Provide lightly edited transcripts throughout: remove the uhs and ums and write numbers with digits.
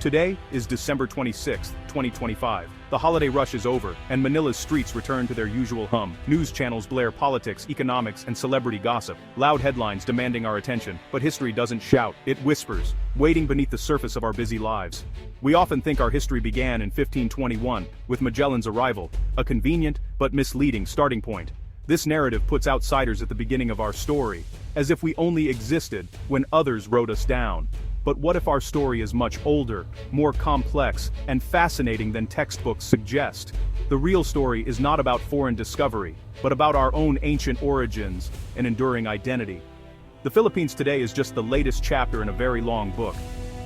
Today is December 26, 2025. The holiday rush is over, and Manila's streets return to their usual hum. News channels blare politics, economics, and celebrity gossip. Loud headlines demanding our attention, but history doesn't shout, it whispers, waiting beneath the surface of our busy lives. We often think our history began in 1521, with Magellan's arrival, a convenient but misleading starting point. This narrative puts outsiders at the beginning of our story, as if we only existed when others wrote us down. But what if our story is much older, more complex, and fascinating than textbooks suggest? The real story is not about foreign discovery, but about our own ancient origins and enduring identity. The Philippines today is just the latest chapter in a very long book.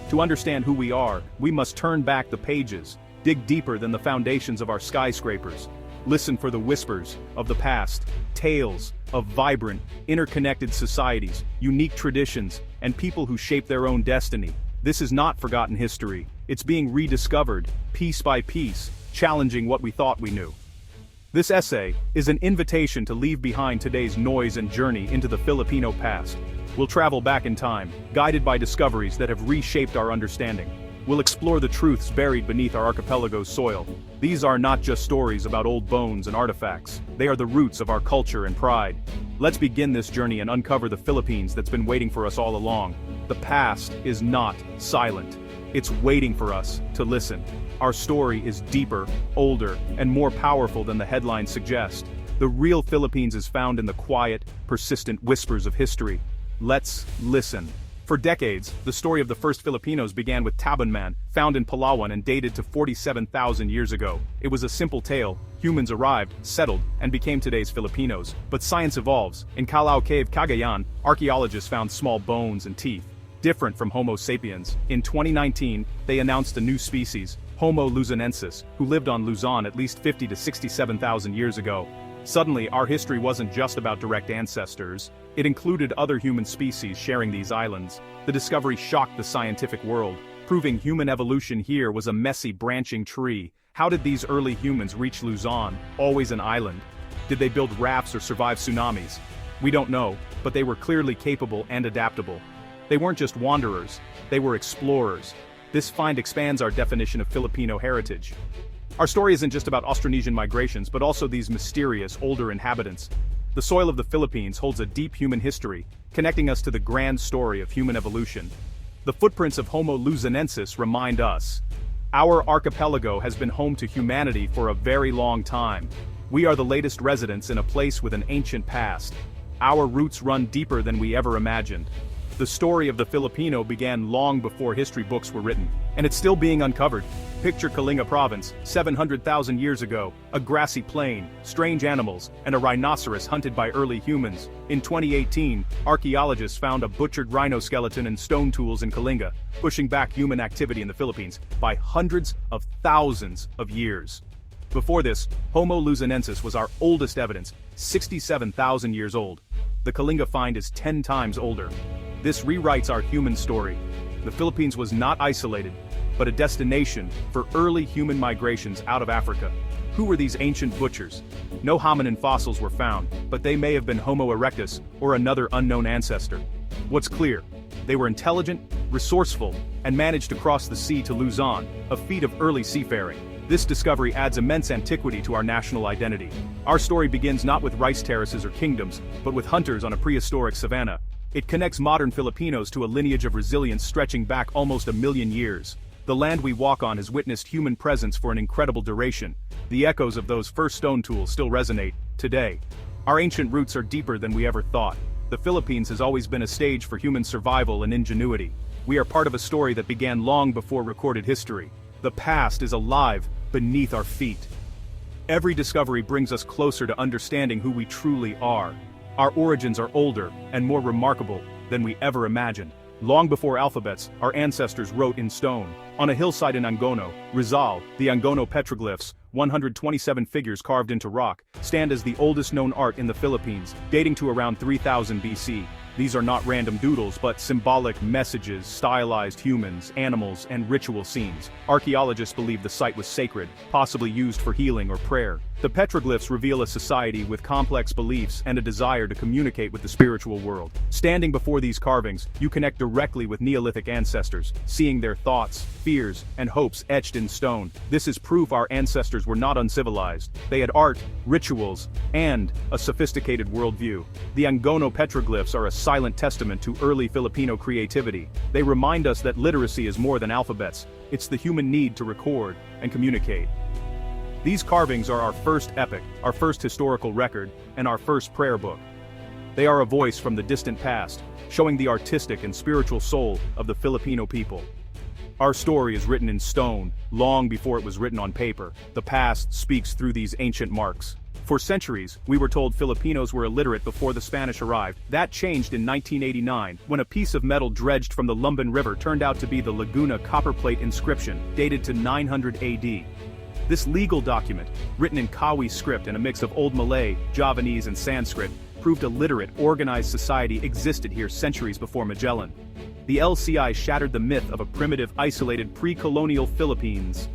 To understand who we are, we must turn back the pages, dig deeper than the foundations of our skyscrapers. Listen for the whispers of the past, tales of vibrant, interconnected societies, unique traditions, and people who shape their own destiny. This is not forgotten history, it's being rediscovered, piece by piece, challenging what we thought we knew. This essay is an invitation to leave behind today's noise and journey into the Filipino past. We'll travel back in time, guided by discoveries that have reshaped our understanding. We'll explore the truths buried beneath our archipelago's soil. These are not just stories about old bones and artifacts, they are the roots of our culture and pride. Let's begin this journey and uncover the Philippines that's been waiting for us all along. The past is not silent. It's waiting for us to listen. Our story is deeper, older, and more powerful than the headlines suggest. The real Philippines is found in the quiet, persistent whispers of history. Let's listen. For decades, the story of the first Filipinos began with Tabanman, found in Palawan and dated to 47,000 years ago. It was a simple tale. Humans arrived, settled, and became today's Filipinos. But science evolves. In Calao Cave, Cagayan, archaeologists found small bones and teeth, different from Homo sapiens. In 2019, they announced a new species, Homo luzonensis, who lived on Luzon at least 50 to 67,000 years ago. Suddenly, our history wasn't just about direct ancestors, it included other human species sharing these islands. The discovery shocked the scientific world, proving human evolution here was a messy branching tree. How did these early humans reach Luzon, always an island? Did they build rafts or survive tsunamis? We don't know, but they were clearly capable and adaptable. They weren't just wanderers, they were explorers. This find expands our definition of Filipino heritage. Our story isn't just about Austronesian migrations, but also these mysterious, older inhabitants. The soil of the Philippines holds a deep human history, connecting us to the grand story of human evolution. The footprints of Homo luzonensis remind us. Our archipelago has been home to humanity for a very long time. We are the latest residents in a place with an ancient past. Our roots run deeper than we ever imagined. The story of the Filipino began long before history books were written, and it's still being uncovered. Picture Kalinga province, 700,000 years ago, a grassy plain, strange animals, and a rhinoceros hunted by early humans. In 2018, archaeologists found a butchered rhino skeleton and stone tools in Kalinga, pushing back human activity in the Philippines by hundreds of thousands of years. Before this, Homo luzonensis was our oldest evidence, 67,000 years old. The Kalinga find is 10 times older. This rewrites our human story. The Philippines was not isolated, but a destination for early human migrations out of Africa. Who were these ancient butchers? No hominin fossils were found, but they may have been Homo erectus or another unknown ancestor. What's clear? They were intelligent, resourceful, and managed to cross the sea to Luzon, a feat of early seafaring. This discovery adds immense antiquity to our national identity. Our story begins not with rice terraces or kingdoms, but with hunters on a prehistoric savanna. It connects modern Filipinos to a lineage of resilience stretching back almost 1,000,000 years. The land we walk on has witnessed human presence for an incredible duration. The echoes of those first stone tools still resonate today. Our ancient roots are deeper than we ever thought. The Philippines has always been a stage for human survival and ingenuity. We are part of a story that began long before recorded history. The past is alive beneath our feet. Every discovery brings us closer to understanding who we truly are. Our origins are older and more remarkable than we ever imagined. Long before alphabets, our ancestors wrote in stone. On a hillside in Angono, Rizal, the Angono petroglyphs, 127 figures carved into rock, stand as the oldest known art in the Philippines, dating to around 3000 BC. These are not random doodles but symbolic messages, stylized humans, animals, and ritual scenes. Archaeologists believe the site was sacred, possibly used for healing or prayer. The petroglyphs reveal a society with complex beliefs and a desire to communicate with the spiritual world. Standing before these carvings, you connect directly with Neolithic ancestors, seeing their thoughts, fears, and hopes etched in stone. This is proof our ancestors were not uncivilized. They had art, rituals, and a sophisticated worldview. The Angono petroglyphs are a silent testament to early Filipino creativity. They remind us that literacy is more than alphabets. It's the human need to record and communicate. These carvings are our first epic, our first historical record, and our first prayer book. They are a voice from the distant past, showing the artistic and spiritual soul of the Filipino people. Our story is written in stone, long before it was written on paper. The past speaks through these ancient marks. For centuries, we were told Filipinos were illiterate before the Spanish arrived. That changed in 1989, when a piece of metal dredged from the Lumban River turned out to be the Laguna copperplate inscription, dated to 900 AD. This legal document, written in Kawi script and a mix of Old Malay, Javanese and Sanskrit, proved a literate, organized society existed here centuries before Magellan. The LCI shattered the myth of a primitive, isolated, pre-colonial Philippines.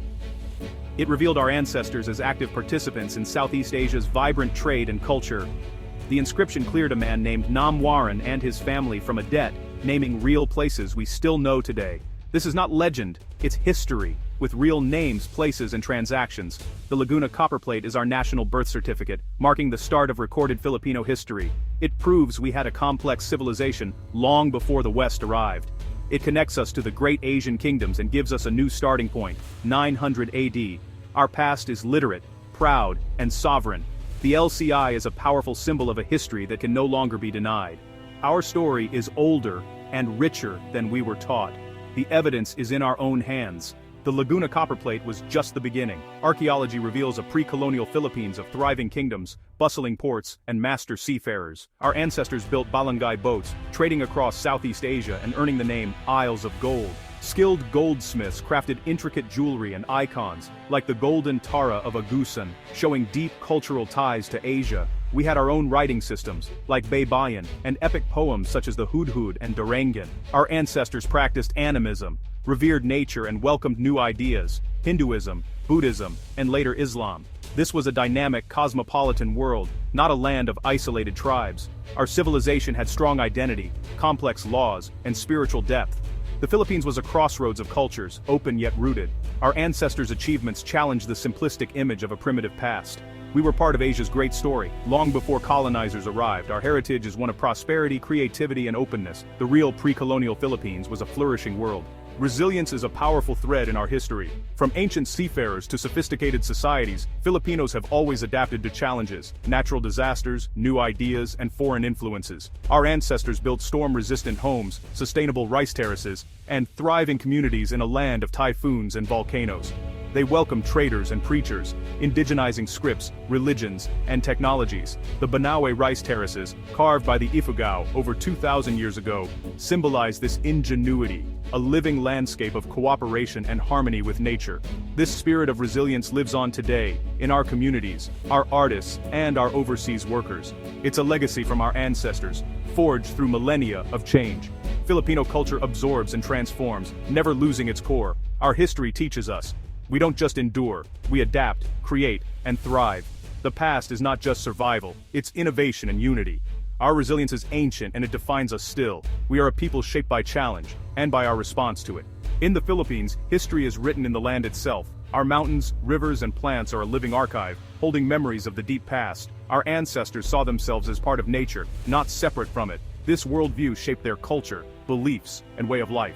It revealed our ancestors as active participants in Southeast Asia's vibrant trade and culture. The inscription cleared a man named Nam Warren and his family from a debt, naming real places we still know today. This is not legend, it's history, with real names, places, and transactions. The Laguna copperplate is our national birth certificate, marking the start of recorded Filipino history. It proves we had a complex civilization long before the West arrived. It connects us to the great Asian kingdoms and gives us a new starting point, 900 AD. Our past is literate, proud, and sovereign. The LCI is a powerful symbol of a history that can no longer be denied. Our story is older and richer than we were taught. The evidence is in our own hands. The Laguna copperplate was just the beginning. Archaeology reveals a pre-colonial Philippines of thriving kingdoms, bustling ports, and master seafarers. Our ancestors built balangay boats, trading across Southeast Asia and earning the name Isles of Gold. Skilled goldsmiths crafted intricate jewelry and icons, like the golden Tara of Agusan, showing deep cultural ties to Asia. We had our own writing systems, like Baybayin, and epic poems such as the Hudhud and Durangan. Our ancestors practiced animism, revered nature and welcomed new ideas, Hinduism, Buddhism, and later Islam. This was a dynamic, cosmopolitan world, not a land of isolated tribes. Our civilization had strong identity, complex laws, and spiritual depth. The Philippines was a crossroads of cultures, open yet rooted. Our ancestors' achievements challenged the simplistic image of a primitive past. We were part of Asia's great story. Long before colonizers arrived, our heritage is one of prosperity, creativity, and openness. The real pre-colonial Philippines was a flourishing world. Resilience is a powerful thread in our history. From ancient seafarers to sophisticated societies, Filipinos have always adapted to challenges, natural disasters, new ideas, and foreign influences. Our ancestors built storm-resistant homes, sustainable rice terraces, and thriving communities in a land of typhoons and volcanoes. They welcomed traders and preachers, indigenizing scripts, religions, and technologies. The Banawe rice terraces, carved by the Ifugao over 2,000 years ago, symbolize this ingenuity, a living landscape of cooperation and harmony with nature. This spirit of resilience lives on today, in our communities, our artists, and our overseas workers. It's a legacy from our ancestors, forged through millennia of change. Filipino culture absorbs and transforms, never losing its core. Our history teaches us. We don't just endure, we adapt, create, and thrive. The past is not just survival, it's innovation and unity. Our resilience is ancient and it defines us still. We are a people shaped by challenge, and by our response to it. In the Philippines, history is written in the land itself. Our mountains, rivers, and plants are a living archive, holding memories of the deep past. Our ancestors saw themselves as part of nature, not separate from it. This worldview shaped their culture, beliefs, and way of life.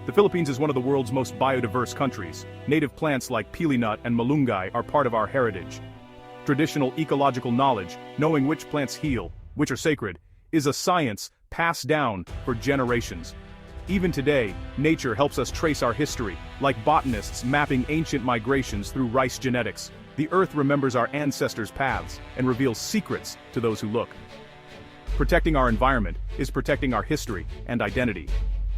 The Philippines is one of the world's most biodiverse countries. Native plants like pili nut and malunggay are part of our heritage. Traditional ecological knowledge, knowing which plants heal, which are sacred, is a science passed down for generations. Even today, nature helps us trace our history, like botanists mapping ancient migrations through rice genetics. The earth remembers our ancestors' paths and reveals secrets to those who look. Protecting our environment is protecting our history and identity.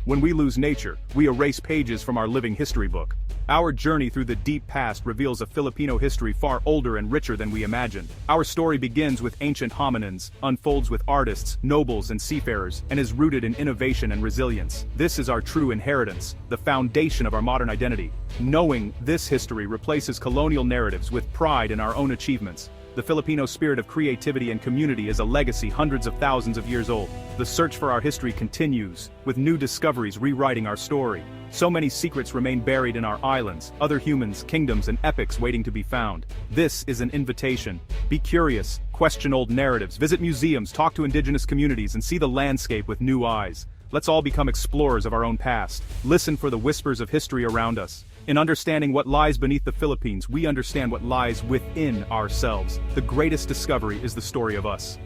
When we lose nature, we erase pages from our living history book. Our journey through the deep past reveals a Filipino history far older and richer than we imagined. Our story begins with ancient hominins, unfolds with artists, nobles and seafarers, and is rooted in innovation and resilience. This is our true inheritance, the foundation of our modern identity. Knowing this history replaces colonial narratives with pride in our own achievements. The Filipino spirit of creativity and community is a legacy hundreds of thousands of years old. The search for our history continues, with new discoveries rewriting our story. So many secrets remain buried in our islands, other humans, kingdoms, and epics waiting to be found. This is an invitation. Be curious, question old narratives, visit museums, talk to indigenous communities, and see the landscape with new eyes. Let's all become explorers of our own past. Listen for the whispers of history around us. In understanding what lies beneath the Philippines, we understand what lies within ourselves. The greatest discovery is the story of us.